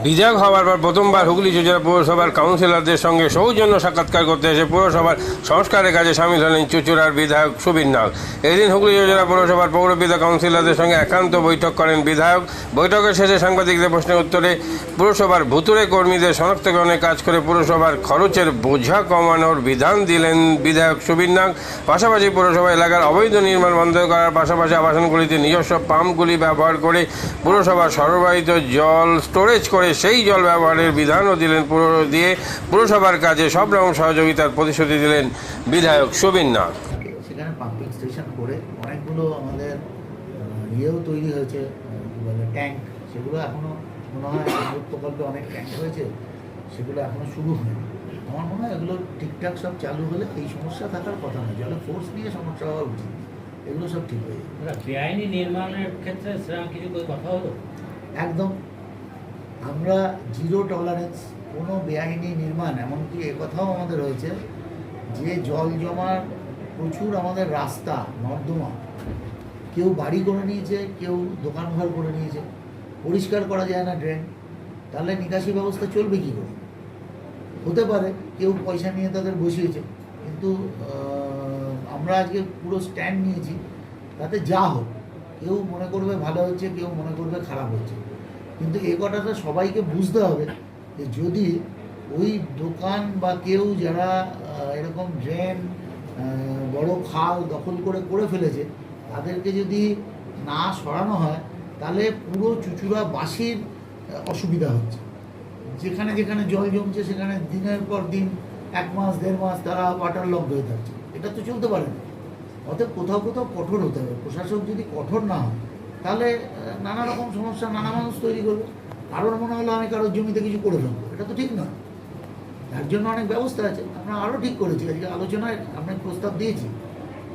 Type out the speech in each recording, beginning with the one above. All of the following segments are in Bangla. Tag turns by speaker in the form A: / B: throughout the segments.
A: বিধায়ক হওয়ার পর প্রথমবার হুগলি জেলা পৌরসভার কাউন্সিলরদের সঙ্গে সৌজন্য সাক্ষাৎকার করতে এসে পৌরসভার সংস্কারের কাজে সামিল হলেন চুঁচুড়ার বিধায়ক সুবীর নাগ। এদিন হুগলি জেলা পৌরসভার পৌরপিতা কাউন্সিলরদের সঙ্গে একান্ত বৈঠক করেন বিধায়ক। বৈঠকের শেষে সাংবাদিকদের প্রশ্নের উত্তরে পুরসভার ভুতুড়ে কর্মীদের শনাক্তকরণে কাজ করে পুরসভার খরচের বোঝা কমানোর বিধান দিলেন বিধায়ক সুবীর নাগ। পাশাপাশি পুরসভা এলাকার অবৈধ নির্মাণ বন্ধ করার পাশাপাশি আবাসনগুলিতে নিজস্ব পাম্পগুলি ব্যবহার করে পুরসভার সরবরাহিত জল স্টোরেজ করে সেই জল ব্যবহারের বিধানও দিলেন পুরসভার কাজে সব রকম সহযোগিতার প্রতিশ্রুতি দিলেন বিধায়ক সুবীর নাগ।
B: সেখানে পাম্পিং স্টেশন করে অনেকগুলো আমাদের ইয়েও তৈরি হয়েছে, বলে ট্যাঙ্ক, সেগুলো এখনও মনে হয় প্রকল্পে অনেক ট্যাঙ্ক হয়েছে, সেগুলো এখনও শুরু হয়নি। আমার মনে হয় এগুলো ঠিকঠাক সব চালু হলে এই সমস্যা থাকার কথা নয়, জলে ফোর্স নিয়ে সমস্যা হওয়া উচিত, এগুলো সব ঠিক হয়ে যাবে।
C: বেআইনি নির্মাণের ক্ষেত্রে কিছু কথা হলো?
B: একদম, আমরা জিরো টলারেন্স, কোনো বেআইনি নির্মাণ, এমনকি কথাও আমাদের হয়েছে যে জল জমার প্রচুর আমাদের রাস্তা নর্দমা, কেউ বাড়ি করে নিয়েছে, কেউ দোকানঘর করে নিয়েছে, পরিষ্কার করা যায় না ড্রেন, তাহলে নিকাশি ব্যবস্থা চলবে কী করে? হতে পারে কেউ পয়সা নিয়ে তাদের বসিয়েছে, কিন্তু আমরা আজকে পুরো স্ট্যান্ড নিয়েছি, তাতে যা হোক, কেউ মনে করবে ভালো হচ্ছে, কেউ মনে করবে খারাপ হচ্ছে, কিন্তু এই কথাটা সবাইকে বুঝতে হবে যে যদি ওই দোকান বা কেউ যারা এরকম ড্রেন বড় খাল দখল করে ফেলেছে, তাদেরকে যদি না সরানো হয় তাহলে পুরো চুঁচুড়াবাসীর অসুবিধা হচ্ছে। যেখানে যেখানে জল জমছে সেখানে দিনের পর দিন, 1 মাস 1.5 মাস তারা ওয়াটার লক হয়ে থাকছে, এটা তো চলতে পারে না। অতএব কোথাও কোথাও কঠোর হতে হবে। প্রশাসক যদি কঠোর না হয় তাহলে নানা রকম সমস্যা নানা মানুষ তৈরি করবে। কারোর মনে হলো আমি কারোর জমিতে কিছু করে ফেলবো, এটা তো ঠিক নয়। তার জন্য অনেক ব্যবস্থা আছে, আমরা আরও ঠিক করেছি। আজকে আলোচনায় আমরা প্রস্তাব দিয়েছি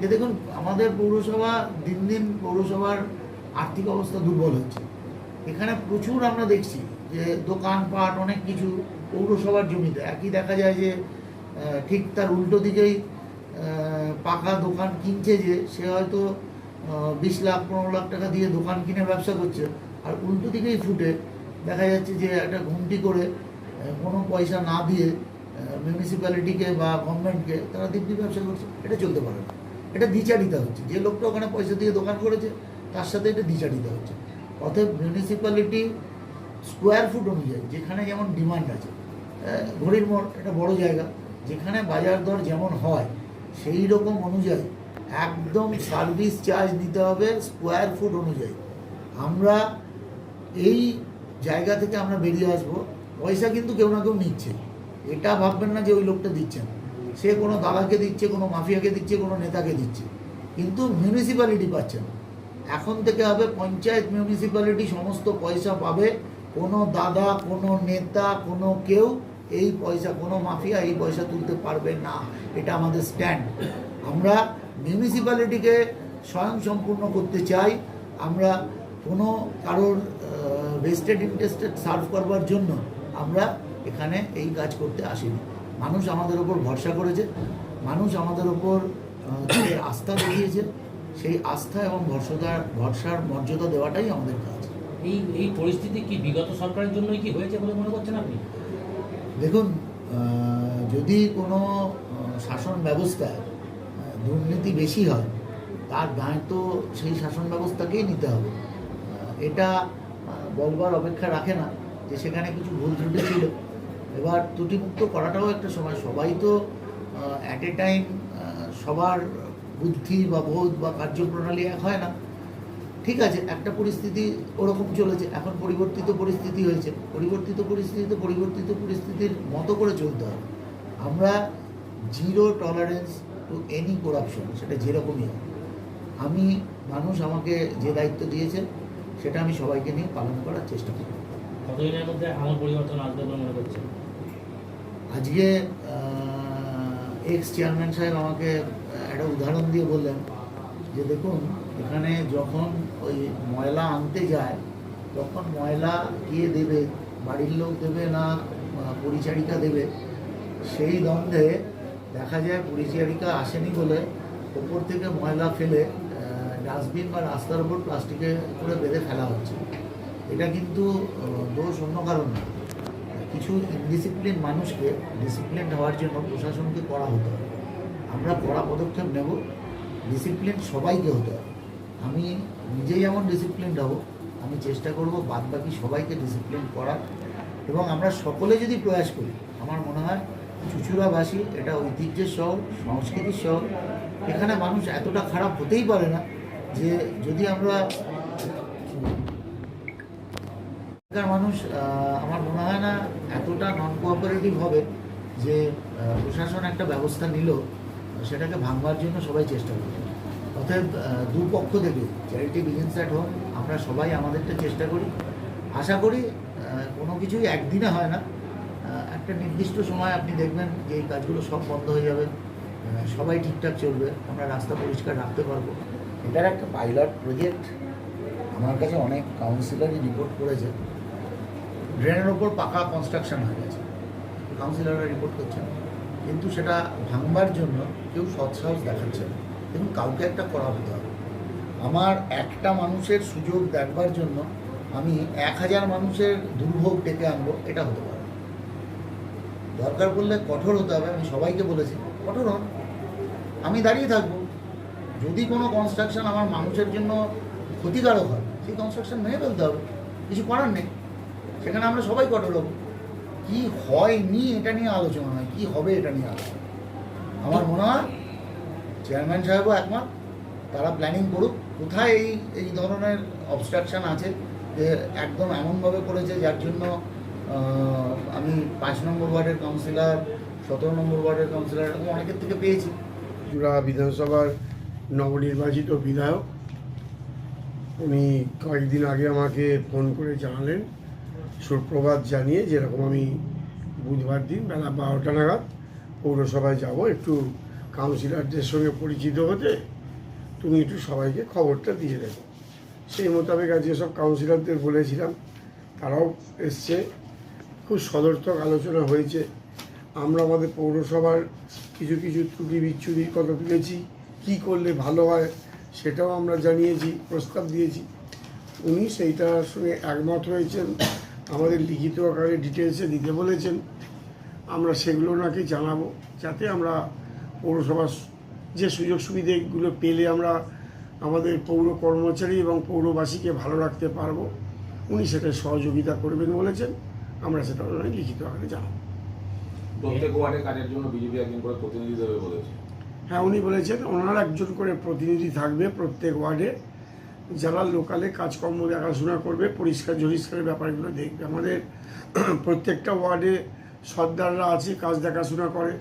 B: যে দেখুন, আমাদের পৌরসভা দিন দিন পৌরসভার আর্থিক অবস্থা দুর্বল হচ্ছে। এখানে প্রচুর আমরা দেখছি যে দোকানপাট অনেক কিছু পৌরসভার জমিতে, একই দেখা যায় যে ঠিক তার উল্টো দিকেই পাকা দোকান কিনছে, যে সে হয়তো 20 লাখ 15 লাখ টাকা দিয়ে দোকান কিনে ব্যবসা করছে, আর উল্টো দিকেই ফুটে দেখা যাচ্ছে যে একটা ঘুমটি করে কোনো পয়সা না দিয়ে মিউনিসিপ্যালিটিকে বা গভর্নমেন্টকে তারা দিব্যি ব্যবসা করছে। এটা চলতে পারে না, এটা দ্বিচারিতা হচ্ছে। যে লোকটা ওখানে পয়সা দিয়ে দোকান করেছে তার সাথে এটা দ্বিচারিতা হচ্ছে। অতএব মিউনিসিপ্যালিটি স্কোয়ার ফুট অনুযায়ী যেখানে যেমন ডিমান্ড আছে, ঘড়ির মোড় একটা বড় জায়গা, যেখানে বাজার দর যেমন হয় সেই রকম অনুযায়ী একদম সার্ভিস চার্জ নিতে হবে স্কোয়ার ফুট অনুযায়ী। আমরা এই জায়গা থেকে আমরা বেরিয়ে আসবো। পয়সা কিন্তু কেউ না কেউ নিচ্ছে, এটা ভাববেন না যে ওই লোকটা দিচ্ছেন, সে কোনো দাদাকে দিচ্ছে, কোনো মাফিয়াকে দিচ্ছে, কোনো নেতাকে দিচ্ছে, কিন্তু মিউনিসিপ্যালিটি পাচ্ছে না। এখন থেকে হবে পঞ্চায়েত মিউনিসিপ্যালিটি সমস্ত পয়সা পাবে, কোনো দাদা, কোনো নেতা, কোনো কেউ এই পয়সা, কোনো মাফিয়া এই পয়সা তুলতে পারবে না। এটা আমাদের স্ট্যান্ড। আমরা মিউনিসিপ্যালিটিকে স্বয়ংসম্পূর্ণ করতে চাই। আমরা কোনো কারোর ভেস্টেড ইন্টারেস্টেড সার্ভ করবার জন্য আমরা এখানে এই কাজ করতে আসিনি। মানুষ আমাদের ওপর ভরসা করেছে, মানুষ আমাদের ওপর যে আস্থা দেখিয়েছে, সেই আস্থা এবং ভরসার মর্যাদা দেওয়াটাই আমাদের কাজ।
C: এই পরিস্থিতি কি বিগত সরকারের জন্যই কি হয়েছে বলে মনে করছেন আপনি?
B: দেখুন, যদি কোনো শাসন ব্যবস্থায় দুর্নীতি বেশি হয়, তার দায় তো সেই শাসন ব্যবস্থাকেই নিতে হবে। এটা বলবার অপেক্ষা রাখে না যে সেখানে কিছু ভুল ত্রুটি ছিল। এবার ত্রুটিমুক্ত করাটাও একটা সময়, সবাই তো অ্যাট এ টাইম সবার বুদ্ধি বা বোধ বা কার্যপ্রণালী এক হয় না। ঠিক আছে, একটা পরিস্থিতি ওরকম চলেছে, এখন পরিবর্তিত পরিস্থিতি হয়েছে, পরিবর্তিত পরিস্থিতির মতো করে চলতে হবে। আমরা zero tolerance to any corruption, সেটা যেরকমই হয়। মানুষ আমাকে যে দায়িত্ব দিয়েছে সেটা আমি সবাইকে নিয়ে পালন করার চেষ্টা করি।
C: কতদিনের মধ্যে আমূল পরিবর্তন আসবে বলে মনে করছেন?
B: আজকে এক্স চেয়ারম্যান সাহেব আমাকে একটা উদাহরণ দিয়ে বললেন যে দেখুন, এখানে যখন ওই ময়লা আনতে যায় তখন ময়লা কে দেবে, বাড়ির লোক দেবে না পরিচারিকা দেবে, সেই দ্বন্দ্বে দেখা যায় পরিচারিকা আসেনি বলে ওপর থেকে ময়লা ফেলে ডাস্টবিন বা রাস্তার উপর প্লাস্টিকে করে বেঁধে ফেলা হচ্ছে। এটা কিন্তু দোষ অন্য কারণ না, কিছু ইনডিসিপ্লিন মানুষকে ডিসিপ্লিন হওয়ার জন্য প্রশাসনকে করা হতে হবে। আমরা কড়া পদক্ষেপ নেব, ডিসিপ্লিন সবাইকে হতে হবে। আমি নিজে যেমন ডিসিপ্লিন হব, আমি চেষ্টা করব বাদবাকি সবাইকে ডিসিপ্লিন করার, এবং আমরা সকলে যদি প্রয়াস করি, আমার মনে হয় চুঁচুড়াবাসী এটা ঐতিহ্যের শহর, সংস্কৃতির শহর, এখানে মানুষ এতটা খারাপ হতেই পারে না যে যদি আমরা এখানকার মানুষ আমার মনে হয় না এতটা নন কোঅপারেটিভ হবে যে প্রশাসন একটা ব্যবস্থা নিল সেটাকে ভাঙবার জন্য সবাই চেষ্টা করবে। অতএব দুপক্ষ থেকে চ্যারিটি বিগিনস অ্যাট হোম, আমরা সবাই আমাদেরটা চেষ্টা করি। আশা করি কোনো কিছুই একদিনে হয় না, একটা নির্দিষ্ট সময় আপনি দেখবেন যে এই কাজগুলো সব বন্ধ হয়ে যাবে, সবাই ঠিকঠাক চলবে, আমরা রাস্তা পরিষ্কার রাখতে পারবো। এটার একটা পাইলট প্রজেক্ট আমার কাছে অনেক কাউন্সিলরই রিপোর্ট করেছে, ড্রেনের ওপর পাকা কনস্ট্রাকশন হয়ে গেছে, কাউন্সিলররা রিপোর্ট করছেন, কিন্তু সেটা ভাঙবার জন্য কেউ সৎসাহস দেখাচ্ছে না। কিন্তু কাউকে একটা করা হতে হবে। আমার একটা মানুষের সুযোগ দেখবার জন্য আমি 1000 মানুষের দুর্ভোগ ডেকে আনবো, এটা হতে পারে। দরকার পড়লে কঠোর হতে হবে। আমি সবাইকে বলেছি কঠোর হন, আমি দাঁড়িয়ে থাকবো। যদি কোনো কনস্ট্রাকশন আমার মানুষের জন্য ক্ষতিকারক হয়, সেই কনস্ট্রাকশন ভেঙে ফেলতে হবে, কিছু করার নেই। সেখানে আমরা সবাই কঠোর হবো। কী হয়নি এটা নিয়ে আলোচনা নয়, কী হবে এটা নিয়ে আলোচনা। আমার মনে হয় চেয়ারম্যান সাহেবও একমত, তারা প্ল্যানিং করুক কোথায় এই ধরনের অবস্ট্রাকশান আছে, যে একদম এমনভাবে করেছে যার জন্য আমি 5 নম্বর ওয়ার্ডের কাউন্সিলর, 17 নম্বর ওয়ার্ডের কাউন্সিলর, এরকম অনেকের থেকে পেয়েছি।
D: চুঁচুড়া বিধানসভার নবনির্বাচিত বিধায়ক, উনি কয়েকদিন আগে আমাকে ফোন করে জানালেন, সুপ্রভাত জানিয়ে, যেরকম আমি বুধবার দিন বেলা 12টা নাগাদ পৌরসভায় যাব, একটু কাউন্সিলরদের সঙ্গে পরিচিত হতে, তুমি একটু সবাইকে খবরটা দিয়ে দেবো। সেই মোতাবেক আজকে সব কাউন্সিলরদের বলেছিলাম, তারাও এসছে। খুব সদর্থক আলোচনা হয়েছে। আমরা আমাদের পৌরসভার কিছু কিছু ত্রুটি বিচ্ছুরির কথা তুলেছি, কী করলে ভালো হয় সেটাও আমরা জানিয়েছি, প্রস্তাব দিয়েছি। উনি সেইটার সঙ্গে একমত হয়েছেন, আমাদের লিখিত আকারে ডিটেলসে দিতে বলেছেন। আমরা সেগুলো ওনাকে জানাবো, যাতে আমরা পৌরসভার যে সুযোগ সুবিধাগুলো পেলে আমরা আমাদের পৌর কর্মচারী এবং পৌরবাসীকে ভালো রাখতে পারবো, উনি সেটা সহযোগিতা করবেন বলেছেন। আমরা সেটা ওনাকে লিখিত আকারে জানাবো।
E: প্রত্যেক ওয়ার্ডে কাজের জন্য বিজেপি একজন করে প্রতিনিধি দেবে বলেছে।
D: হ্যাঁ, উনি বলেছেন ওনার একজন করে প্রতিনিধি থাকবে প্রত্যেক ওয়ার্ডে, যারা লোকালে কাজকর্ম দেখাশোনা করবে, পরিষ্কার পরিষ্কারের ব্যাপারগুলো দেখবে। আমাদের প্রত্যেকটা ওয়ার্ডে সর্দাররা আছে, কাজ দেখাশোনা করে।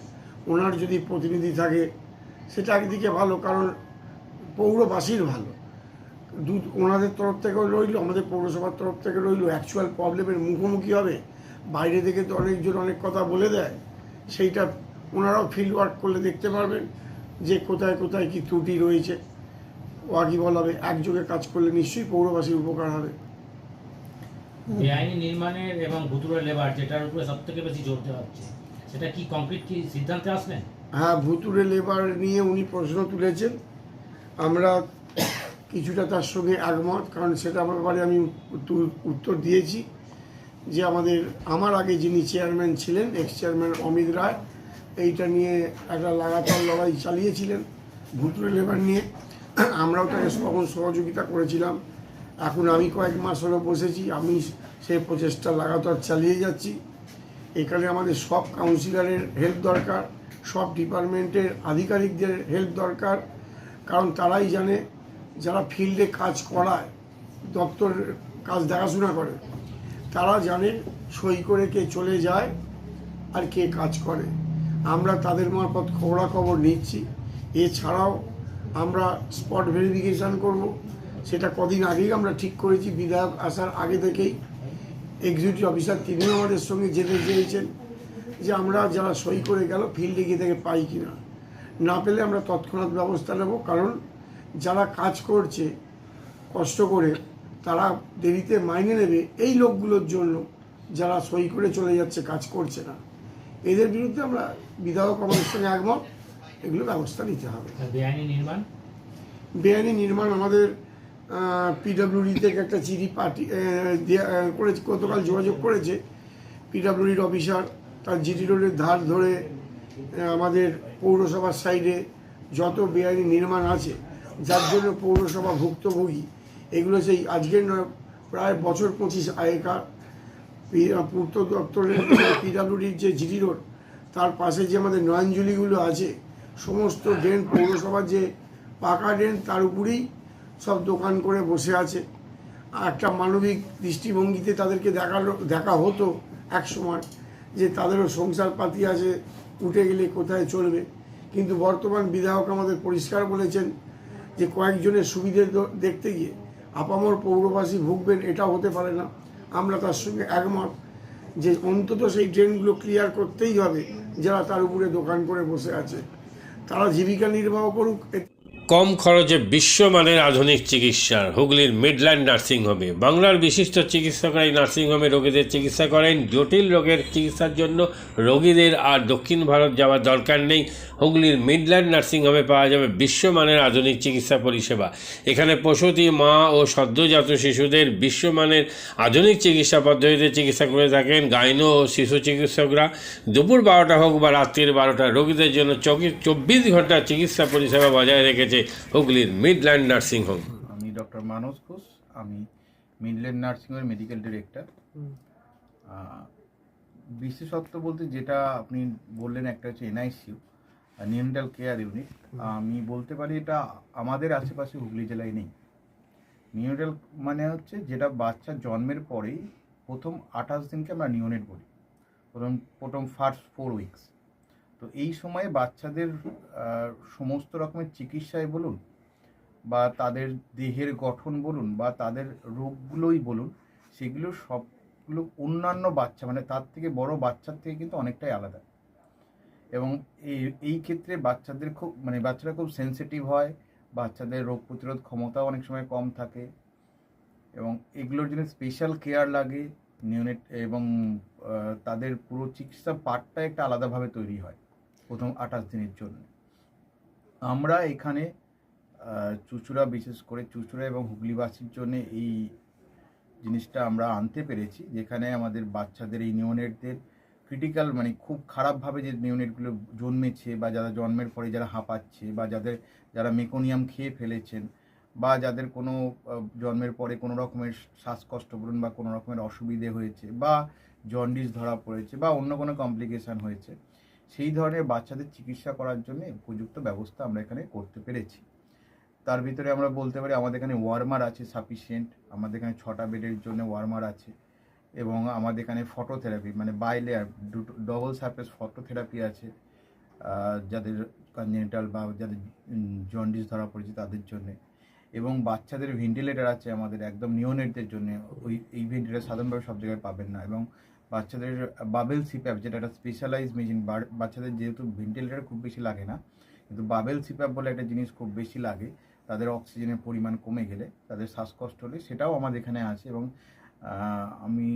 D: ওনার যদি প্রতিনিধি থাকে সেটা একদিকে ভালো, কারণ পৌরবাসীর ভালো। ওনাদের তরফ থেকেও রইল, আমাদের পৌরসভার তরফ থেকে রইল। অ্যাকচুয়াল প্রবলেমের মুখোমুখি হবে। বাইরে থেকে তো অনেকজন অনেক কথা বলে দেয়, সেইটা ওনারাও ফিল্ড ওয়ার্ক করলে দেখতে পারবেন যে কোথায় কোথায় কী ত্রুটি রয়েছে, ওয়াকিবল হবে। একযোগে কাজ করলে নিশ্চয়ই পৌরবাসীর উপকার হবে।
C: বেআইনি নির্মাণের এবং ভুতুড়ে লেবার, যেটার উপরে সব থেকে বেশি জোর দেওয়া হচ্ছে, সেটা কি কংক্রিট কি সিদ্ধান্তে আসলেন?
D: হ্যাঁ, ভুতুড়ে লেবার নিয়ে উনি প্রশ্ন তুলেছেন, আমরা কিছুটা তার সঙ্গে একমত, কারণ সেটা ব্যাপারে আমি উত্তর দিয়েছি যে আমার আগে যিনি চেয়ারম্যান ছিলেন, এক্স চেয়ারম্যান অমিত রায়, এইটা নিয়ে একটা লাগাতার লড়াই চালিয়েছিলেন ভুতুড়ে লেবার নিয়ে। আমরাও তাকে তখন সহযোগিতা করেছিলাম। এখন আমি কয়েক মাস হলো বসেছি, আমি সেই প্রচেষ্টা লাগাতার চালিয়ে যাচ্ছি। এখানে আমাদের সব কাউন্সিলরের হেল্প দরকার, সব ডিপার্টমেন্টের আধিকারিকদের হেল্প দরকার, কারণ তারাই জানে, যারা ফিল্ডে কাজ করায়, দপ্তরের কাজ দেখাশোনা করে, তারা জানে সই করে কে চলে যায় আর কে কাজ করে। আমরা তাদের মারফত খবরাখবর নিচ্ছি। এছাড়াও আমরা স্পট ভেরিফিকেশান করব, সেটা কদিন আগেই আমরা ঠিক করেছি। বিধায়ক আসার আগে থেকেই এক্সিকিউটিভ অফিসার তিনিও আমাদের সঙ্গে যেতে চেয়েছেন যে আমরা যারা সই করে গেল ফিল্ডে গিয়ে থেকে পাই কিনা, না পেলে আমরা তৎক্ষণাৎ ব্যবস্থা নেব। কারণ যারা কাজ করছে কষ্ট করে, তারা দেরিতে মাইনে নেবে এই লোকগুলোর জন্য, যারা সই করে চলে যাচ্ছে, কাজ করছে না। এদের বিরুদ্ধে আমরা বিধায়ক আমাদের সঙ্গে একমত, এগুলো ব্যবস্থা নিতে হবে। বেআইনি নির্মাণ আমাদের পিডব্লিউডি থেকে একটা চিঠি করেছে, গতকাল যোগাযোগ করেছে পিডব্লিউডির অফিসার তার জিটি রোডের ধার ধরে আমাদের পৌরসভার সাইডে যত বেআইনি নির্মাণ আছে, যার জন্য পৌরসভা ভুক্তভোগী, এগুলো সেই আজকের নয়, প্রায় বছর 25 আগেকার পূর্ত দপ্তরের পিডব্লিউডির যে জিটি রোড, তার পাশে যে আমাদের নয়নজুলিগুলো আছে, সমস্ত ড্রেন পৌরসভার যে পাকা ড্রেন, তার উপরেই সব দোকান করে বসে আছে। একটা মানবিক দৃষ্টিভঙ্গিতে তাদেরকে দেখা হতো এক সময়, যে তাদেরও সংসার পাতি আছে, উঠে গেলে কোথায় চলবে। কিন্তু বর্তমান বিধায়ক আমাদের পরিষ্কার বলেছেন যে কয়েকজনের সুবিধে দেখতে গিয়ে আপামর পৌরবাসী ভুগবেন, এটা হতে পারে না। আমরা তার সঙ্গে একমত যে অন্তত সেই ড্রেনগুলো ক্লিয়ার করতেই হবে। যারা তার উপরে দোকান করে বসে আছে তারা জীবিকা নির্বাহ করুক।
A: কম খরচে বিশ্বমানের আধুনিক চিকিৎসা হুগলির মিডল্যান্ড নার্সিংহোমে। বাংলার বিশিষ্ট চিকিৎসকরা এই নার্সিংহোমে রোগীদের চিকিৎসা করেন। জটিল রোগের চিকিৎসার জন্য রোগীদের আর দক্ষিণ ভারত যাওয়ার দরকার নেই। হুগলির মিডল্যান্ড নার্সিংহোমে পাওয়া যাবে বিশ্বমানের আধুনিক চিকিৎসা পরিষেবা। এখানে প্রসূতি মা ও সদ্যজাত শিশুদের বিশ্বমানের আধুনিক চিকিৎসা পদ্ধতিতে চিকিৎসা করে থাকেন গাইনো ও শিশু চিকিৎসকরা। দুপুর 12টা হোক বা রাত্রির 12টা, রোগীদের জন্য 24 ঘন্টা চিকিৎসা পরিষেবা বজায় রেখেছে হুগলির মিডল্যান্ড নার্সিংহোম।
F: আমি ডক্টর মানস ঘোষ, আমি মিডল্যান্ড নার্সিংহোমের মেডিকেল ডিরেক্টর। বিশেষত্ব বলতে যেটা আপনি বললেন, একটা হচ্ছে এনআইসিইউ, নিউনেটাল কেয়ার ইউনিট। আমি বলতে পারি এটা আমাদের আশেপাশে হুগলি জেলায় নেই। নিউনেটাল মানে হচ্ছে যেটা বাচ্চা জন্মের পরেই প্রথম 28 দিনকে আমরা নিউনেট বলি, প্রথম ফার্স্ট 4 উইকস। তো এই সময়ে বাচ্চাদের সমস্ত রকমের চিকিৎসায় বলুন, বা তাদের দেহের গঠন বলুন, বা তাদের রোগগুলোই বলুন, সেগুলো সবগুলো অন্যান্য বাচ্চা মানে তার থেকে বড় বাচ্চার থেকে কিন্তু অনেকটাই আলাদা। এবং এই ক্ষেত্রে বাচ্চাদের বাচ্চারা খুব সেনসিটিভ হয়, বাচ্চাদের রোগ প্রতিরোধ ক্ষমতাও অনেক সময় কম থাকে, এবং এগুলোর জন্য স্পেশাল কেয়ার লাগে নিউনেট, এবং তাদের পুরো চিকিৎসা পার্টটা একটা আলাদাভাবে তৈরি হয় প্রথম 28 দিনের জন্য। আমরা এখানে চুঁচুড়া, বিশেষ করে চুঁচুড়া এবং হুগলিবাসীর জন্য এই জিনিসটা আমরা আনতে পেরেছি, যেখানে আমাদের বাচ্চাদের এই নিউনেটদের ক্রিটিক্যাল খুব খারাপভাবে যে নিউনেটগুলো জন্মেছে, বা যারা জন্মের পরে যারা হাঁপাচ্ছে, বা যারা মেকোনিয়াম খেয়ে ফেলেছেন, বা যাদের কোনো জন্মের পরে কোনো রকমের শ্বাসকষ্ট বলুন, বা কোনো রকমের অসুবিধে হয়েছে, বা জন্ডিস ধরা পড়েছে, বা অন্য কোনো কমপ্লিকেশান হয়েছে, সেই ধরনের বাচ্চাদের চিকিৎসা করার জন্য উপযুক্ত ব্যবস্থা আমরা এখানে করতে পেরেছি। তার ভিতরে আমরা বলতে পারি আমাদের এখানে ওয়ার্মার আছে সাফিসিয়েন্ট, আমাদের এখানে 6টা বেডের জন্য ওয়ার্মার আছে, এবং আমাদের এখানে phototherapy bilayer double surface phototherapy আছে যাদের কনজেনিটাল বা যাদের জন্ডিস ধরা পড়েছে তাদের জন্যে, এবং বাচ্চাদের ভেন্টিলেটার আছে আমাদের একদম নিওনেটদের জন্য। এই ভেন্টিলেটার সাধারণভাবে সব জায়গায় পাবেন না, এবং বাচ্চাদের বাবেল সিপ্যাপ, যেটা একটা স্পেশালাইজ মেশিন, বাচ্চাদের যেহেতু ভেন্টিলেটার খুব বেশি লাগে না, কিন্তু বাবেল সিপ্যাপ বলে একটা জিনিস খুব বেশি লাগে, তাদের অক্সিজেনের পরিমাণ কমে গেলে, তাদের শ্বাসকষ্ট হলে, সেটাও আমাদের এখানে আছে। এবং আমি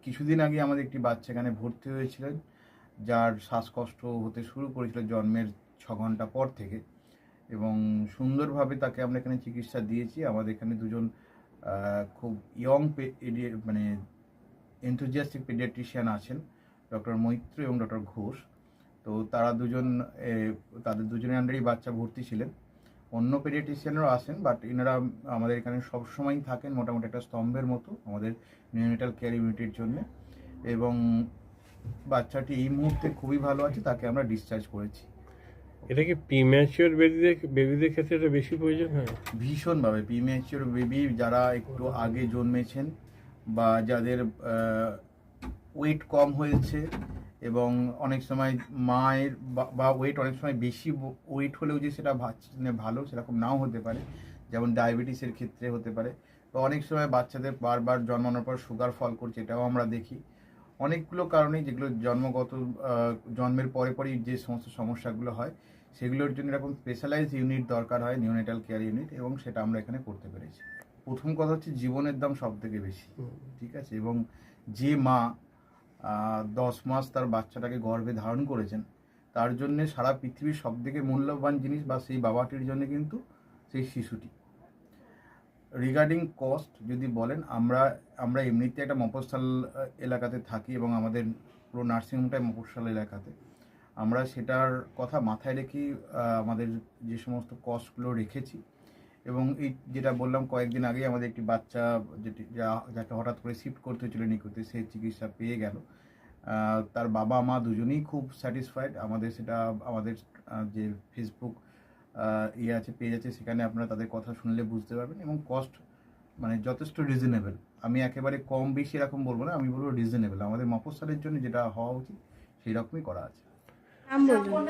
F: কিছুদিন আগে আমাদের একটি বাচ্চা এখানে ভর্তি হয়েছিলেন, যার শ্বাসকষ্ট হতে শুরু করেছিল জন্মের 6 ঘন্টা পর থেকে, এবং সুন্দরভাবে তাকে আমরা এখানে চিকিৎসা দিয়েছি। আমাদের এখানে দুজন খুব ইয়ং এনথুজিয়াস্টিক পেডিয়াট্রিশিয়ান আছেন, ডক্টর মৈত্র এবং ডক্টর ঘোষ। তো তারা তাদের দুজনের আন্ডারেই বাচ্চা ভর্তি ছিলেন। অন্য পেডিয়াট্রিশিয়ানরাও আসেন, বাট এনারা আমাদের এখানে সবসময়ই থাকেন, মোটামুটি একটা স্তম্ভের মতো আমাদের নিউনেটাল কেয়ার ইউনিটের জন্য। এবং বাচ্চাটি এই মুহূর্তে খুবই ভালো আছে, তাকে আমরা ডিসচার্জ করেছি।
A: এটা কি প্রিম্যাচিওর বেবিদের ক্ষেত্রে এটা বেশি প্রয়োজন হয়?
F: ভীষণভাবে প্রিম্যাচিওর বেবি, যারা একটু আগে জন্মেছেন, বা যাদের ওয়েট কম হয়েছে, এবং অনেক সময় মায়ের বা ওয়েট অনেক সময় বেশি ওয়েট হলেও যে সেটা ভালো সেরকম নাও হতে পারে, যেমন ডায়াবেটিসের ক্ষেত্রে হতে পারে, বা অনেক সময় বাচ্চাদের বারবার জন্মানোর পর সুগার ফল করছে, এটাও আমরা দেখি। অনেকগুলো কারণেই যেগুলো জন্মের পরেই যে সমস্ত সমস্যাগুলো হয়, সেগুলোর জন্য এরকম স্পেশালাইজ ইউনিট দরকার হয়, নিউনেটাল কেয়ার ইউনিট, এবং সেটা আমরা এখানে করতে পেরেছি। প্রথম কথা হচ্ছে জীবনের দাম সব থেকে বেশি, ঠিক আছে, এবং যে মা 10 মাস তার বাচ্চাটাকে গর্ভে ধারণ করেছেন, তার জন্যে সারা পৃথিবীর সব থেকে মূল্যবান জিনিস বা সেই বাবাটির জন্য কিন্তু সেই শিশুটি। রিগার্ডিং কস্ট যদি বলেন, আমরা এমনিতে একটা মফস্বল এলাকাতে থাকি এবং আমাদের পুরো নার্সিংহোমটাই মফস্বল এলাকাতে। আমরা সেটার কথা মাথায় রেখেই আমাদের যে সমস্ত কস্টগুলো রেখেছি। এবং এই যেটা বললাম, কয়েকদিন আগেই আমাদের একটি বাচ্চা যাকে হঠাৎ করে শিফট করতে হয়েছিল নিকুতে, সে চিকিৎসা পেয়ে গেল। তার বাবা মা দুজনেই খুব স্যাটিসফাইড। আমাদের সেটা আমাদের যে ফেসবুক আছে, পেজ আছে, সেখানে আপনারা তাদের কথা শুনলে বুঝতে পারবেন। এবং কস্ট মানে যথেষ্ট রিজনেবল। আমি একেবারে কম বেশি এরকম বলবো না, আমি বলবো রিজনেবল। আমাদের মফস্বলের জন্য যেটা হওয়া উচিত সেই রকমই করা আছে।
G: নাম বলুন।